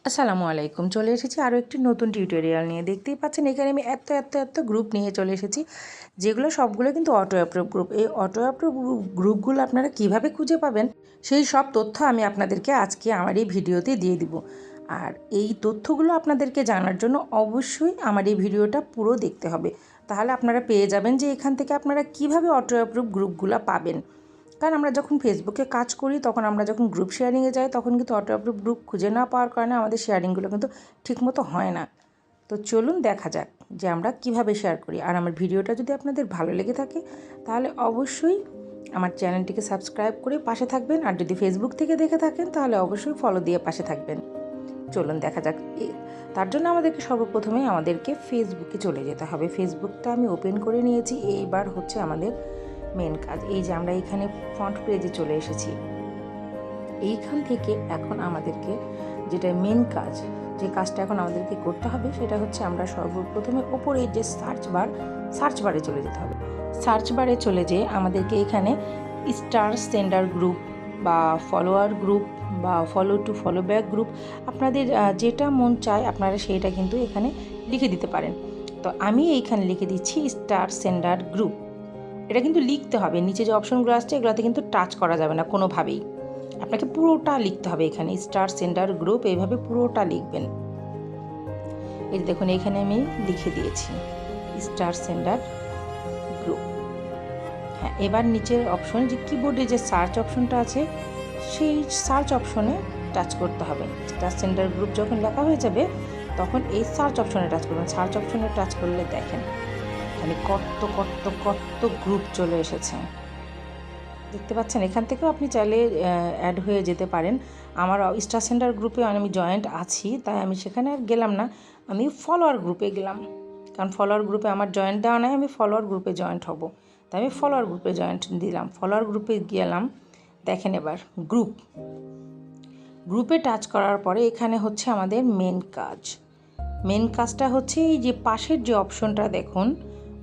আসসালামু আলাইকুম। চলে এসেছি আরও একটি নতুন টিউটোরিয়াল নিয়ে। দেখতেই পাচ্ছেন এখানে আমি এত গ্রুপ নিয়ে চলে এসেছি, যেগুলো সবগুলো কিন্তু অটো অ্যাপ্রুভ গ্রুপ। এই অটো অ্যাপ্রুভ গ্রুপগুলো আপনারা কিভাবে খুঁজে পাবেন, সেই সব তথ্য আমি আপনাদেরকে আজকে আমার এই ভিডিওতে দিয়ে দিব। আর এই তথ্যগুলো আপনাদেরকে জানার জন্য অবশ্যই আমার এই ভিডিওটা পুরো দেখতে হবে। তাহলে আপনারা পেয়ে যাবেন যে এখান থেকে আপনারা কিভাবে অটো অ্যাপ্রুভ গ্রুপগুলো পাবেন। কারণ আমরা যখন ফেসবুকে কাজ করি, তখন আমরা যখন গ্রুপ শেয়ারিংয়ে যাই, তখন কিন্তু অটো অ্যাপ্রুভ গ্রুপ খুঁজে না পাওয়ার কারণে আমাদের শেয়ারিংগুলো কিন্তু ঠিকমতো হয় না। তো চলুন দেখা যাক যে আমরা কিভাবে শেয়ার করি। আর আমার ভিডিওটা যদি আপনাদের ভালো লেগে থাকে, তাহলে অবশ্যই আমার চ্যানেলটিকে সাবস্ক্রাইব করে পাশে থাকবেন। আর যদি ফেসবুক থেকে দেখে থাকেন, তাহলে অবশ্যই ফলো দিয়ে পাশে থাকবেন। চলুন দেখা যাক। তার জন্য আমাদেরকে ফেসবুকে চলে যেতে হবে। ফেসবুকটা আমি ওপেন করে নিয়েছি। এইবার হচ্ছে আমাদের মেন কাজ। এই যে আমরা এখানে ফ্রন্ট পেজে চলে এসেছি। এইখান থেকে এখন আমাদেরকে যেটা মেন কাজ, যে কাজটা এখন আমাদেরকে করতে হবে, সেটা হচ্ছে আমরা সর্বপ্রথমে ওপরে যে সার্চ বারে চলে যেতে হবে। সার্চ বারে চলে যেয়ে আমাদেরকে এখানে স্টার সেন্ডার গ্রুপ বা ফলোয়ার গ্রুপ বা follow to follow back group, আপনাদের যেটা মন চায় আপনারা সেইটা কিন্তু এখানে লিখে দিতে পারেন। তো আমি এইখানে লিখে দিচ্ছি স্টার সেন্ডার গ্রুপ। এটা কিন্তু লিখতে হবে। নিচে যে অপশনগুলো আসছে এগুলোতে কিন্তু টাচ করা যাবে না কোনোভাবেই। আপনাকে পুরোটা লিখতে হবে। এখানে স্টার সেন্ডার গ্রুপ এইভাবে পুরোটা লিখবেন। এই দেখুন এখানে আমি লিখে দিয়েছি স্টার সেন্ডার গ্রুপ। হ্যাঁ, এবার নিচের অপশন যে কিবোর্ডে যে সার্চ অপশনটা আছে, সেই সার্চ অপশনে টাচ করতে হবে। স্টার সেন্ডার গ্রুপ যখন লেখা হয়ে যাবে, তখন এই সার্চ অপশনে টাচ করবেন। সার্চ অপশনে টাচ করলে দেখেন এখানে কত গ্রুপ চলে এসেছে, দেখতে পাচ্ছেন। এখান থেকেও আপনি চাইলে অ্যাড হয়ে যেতে পারেন। আমার স্টার সেন্টার গ্রুপে আমি জয়েন্ট আছি, তাই আমি সেখানে আর গেলাম না, আমি ফলোয়ার গ্রুপে গেলাম। কারণ ফলোয়ার গ্রুপে আমার জয়েন্ট দেওয়া নাই, আমি ফলোয়ার গ্রুপে জয়েন্ট হব, তাই আমি ফলোয়ার গ্রুপে জয়েন্ট দিলাম। ফলোয়ার গ্রুপে গেলাম। দেখেন এবার গ্রুপে টাচ করার পরে এখানে হচ্ছে আমাদের মেন কাজটা হচ্ছে এই যে পাশের যে অপশনটা দেখুন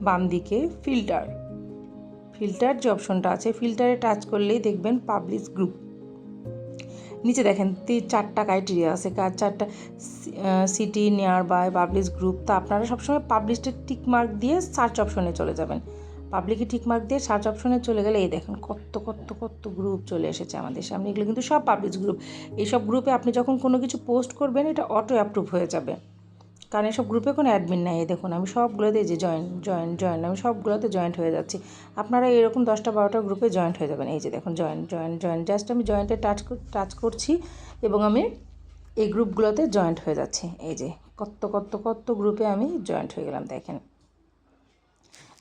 বাম দিকে ফিল্টার যে অপশনটা আছে, ফিল্টারে টাচ করলেই দেখবেন পাবলিশ গ্রুপ। নিচে দেখেন 4টা ক্রাইটেরিয়া আছে, 4টা city nearby publish group. তা আপনারা সবসময় পাবলিশটা টিকমার্ক দিয়ে সার্চ অপশনে চলে যাবেন। পাবলিকে টিকমার্ক দিয়ে সার্চ অপশনে চলে গেলে এই দেখেন কত গ্রুপ চলে এসেছে আমাদের সামনে। এগুলো কিন্তু সব পাবলিশ গ্রুপ। এইসব গ্রুপে আপনি যখন কোনো কিছু পোস্ট করবেন, এটা অটো অ্যাপ্রুভ হয়ে যাবে, কারণ এসব গ্রুপে কোনো অ্যাডমিন নাই। দেখুন আমি সবগুলোতে যে জয়েন আমি সবগুলোতে জয়েন্ট হয়ে যাচ্ছি। আপনারা এরকম 10টা-12টা গ্রুপে জয়েন্ট হয়ে যাবেন। এই যে দেখুন জয়েন জাস্ট আমি জয়েন্টে টাচ করছি এবং আমি এই গ্রুপগুলোতে জয়েন্ট হয়ে যাচ্ছি। এই যে কত গ্রুপে আমি জয়েন্ট হয়ে গেলাম। দেখেন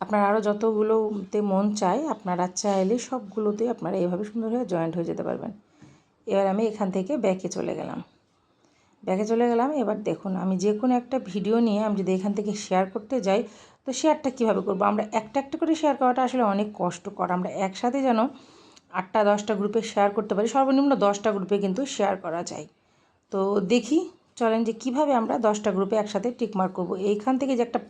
আপনারা আরও যতগুলোতে মন চায়, আপনারা চাইলে সবগুলোতে আপনারা এইভাবে সুন্দর হয়ে জয়েন্ট হয়ে যেতে পারবেন। এবার আমি এখান থেকে ব্যাকে চলে গেলাম। এবার দেখুন আমি যে কোনো একটা ভিডিও নিয়ে আমি যদি এখান থেকে শেয়ার করতে যাই, তো শেয়ারটা কীভাবে করবো? আমরা একটা করে শেয়ার করাটা আসলে অনেক কষ্টকর। আমরা একসাথে যেন 8টা-10টা গ্রুপে শেয়ার করতে পারি। সর্বনিম্ন 10টা গ্রুপে কিন্তু শেয়ার করা যায়। তো দেখি চলেন যে কীভাবে আমরা 10টা গ্রুপে একসাথে টিকমার্ক করবো। এইখান থেকে যে একটা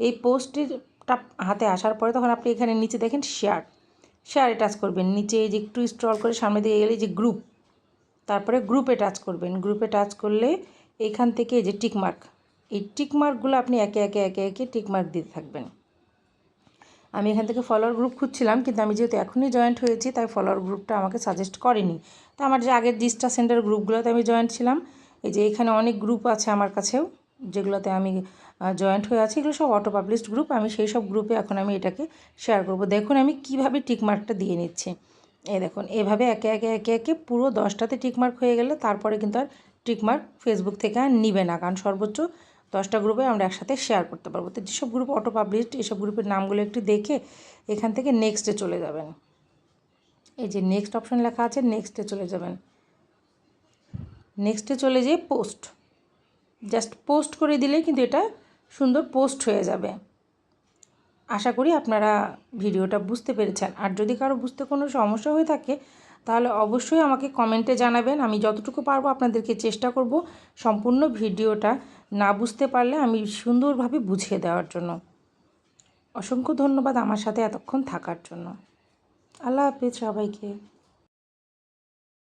এই পোস্টটা হাতে আসার পরে তখন আপনি এখানে নিচে দেখেন শেয়ারে টাচ করবেন। নিচে এই যে একটু স্ক্রল করে সামনে দিয়ে গেলে যে গ্রুপ, তারপরে গ্রুপে টাচ করবেন। গ্রুপে টাচ করলে এইখান থেকে এই যে এই টিকমার্কগুলো আপনি একে টিকমার্ক দিতে থাকবেন। আমি এখান থেকে ফলোয়ার গ্রুপ খুঁজছিলাম, কিন্তু আমি যেহেতু এখনই জয়েন্ট হয়েছি, তাই ফলোয়ার গ্রুপটা আমাকে সাজেস্ট করেনি। তো আমার যে আগের স্টার সেন্টার গ্রুপগুলোতে আমি জয়েন্ট ছিলাম, এই যে এখানে অনেক গ্রুপ আছে আমার কাছেও, যেগুলোতে আমি জয়েন্ট হয়ে আছি। এগুলো সব অটো পাবলিশড গ্রুপ। আমি সেই সব গ্রুপে এখন আমি এটাকে শেয়ার করব। দেখুন আমি কিভাবে টিকমার্কটা দিয়ে নিচ্ছি। এই দেখুন এভাবে একে পুরো 10টাতে টিকমার্ক হয়ে গেলে তারপরে কিন্তু আর টিকমার্ক ফেসবুক থেকে আর নিবে না, কারণ সর্বোচ্চ 10টা গ্রুপে আমরা একসাথে শেয়ার করতে পারবো। তো যেসব গ্রুপ অটো পাবলিশড, এইসব গ্রুপের নামগুলো একটু দেখে এখান থেকে নেক্সটে চলে যাবেন। এই যে নেক্সট অপশন লেখা আছে, নেক্সটে চলে যাবেন। নেক্সটে চলে যেয়ে জাস্ট পোস্ট করে দিলেই কিন্তু এটা সুন্দর পোস্ট হয়ে যাবে। আশা করি আপনারা ভিডিওটা বুঝতে পেরেছেন। আর যদি কারো বুঝতে কোনো সমস্যা হয়ে থাকে, তাহলে অবশ্যই আমাকে কমেন্টে জানাবেন। আমি যতটুকু পারবো আপনাদেরকে চেষ্টা করব সম্পূর্ণ ভিডিওটা না বুঝতে পারলে আমি সুন্দরভাবে বুঝিয়ে দেওয়ার জন্য। অসংখ্য ধন্যবাদ আমার সাথে এতক্ষণ থাকার জন্য। আল্লাহ হাফেজ সবাইকে।